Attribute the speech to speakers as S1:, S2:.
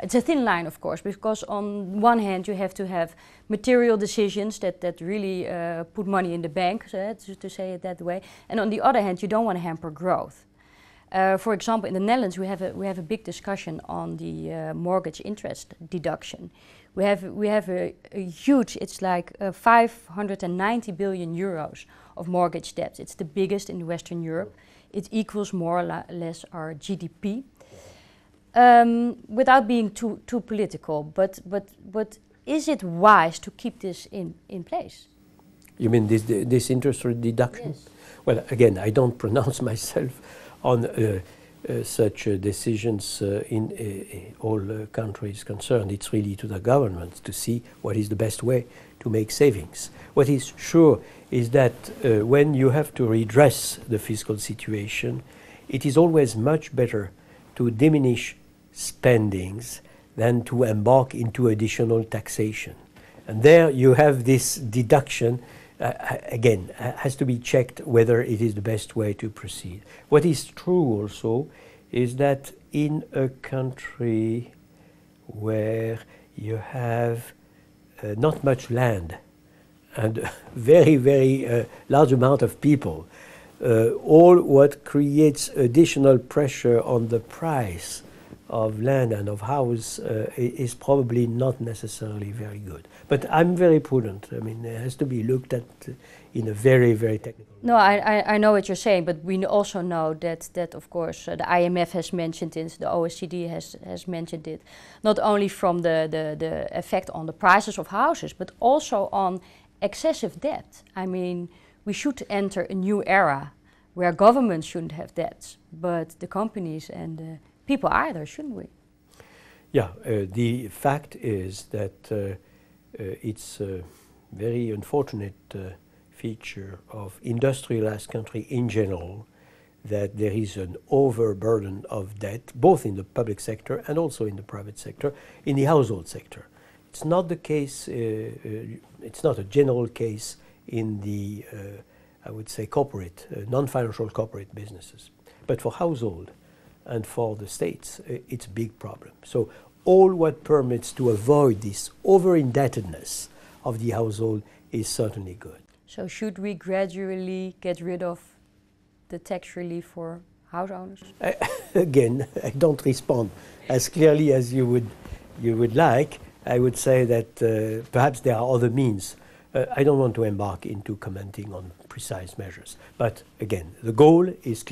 S1: it's a thin line, of course, because on one hand you have to have material decisions that really put money in the bank, to say it that way, and on the other hand you don't want to hamper growth. For example, in the Netherlands we have a big discussion on the mortgage interest deduction. We have a huge, it's like 590 billion euros of mortgage debt. It's the biggest in Western Europe. It equals more or less our GDP. Without being too political, but is it wise to keep this in place?
S2: You mean this interest rate deduction?
S1: Yes.
S2: Well, again, I don't pronounce myself on such decisions in all countries concerned. It's really to the governments to see what is the best way to make savings. What is sure is that when you have to redress the fiscal situation, it is always much better to diminish spendings than to embark into additional taxation. And there you have this deduction. Again, has to be checked whether it is the best way to proceed. What is true also is that in a country where you have not much land and a very large amount of people, all what creates additional pressure on the price of land and of house is probably not necessarily very good. But I'm very prudent. I mean, it has to be looked at in a very technical way.
S1: No, I know what you're saying, but we also know that of course, the IMF has mentioned it, the OECD has mentioned it, not only from the effect on the prices of houses, but also on excessive debt. I mean, we should enter a new era where governments shouldn't have debts, but the companies and the people either, shouldn't we?
S2: Yeah, the fact is that it's a very unfortunate feature of industrialized country in general that there is an overburden of debt, both in the public sector and also in the private sector, in the household sector. It's not the case, it's not a general case in the, I would say, corporate, non-financial corporate businesses. But for household and for the states, it's a big problem. So all what permits to avoid this over-indebtedness of the household is certainly good.
S1: So should we gradually get rid of the tax relief for house owners?
S2: Again, I don't respond as clearly as you would like. I would say that perhaps there are other means. I don't want to embark into commenting on precise measures. But again, the goal is clear.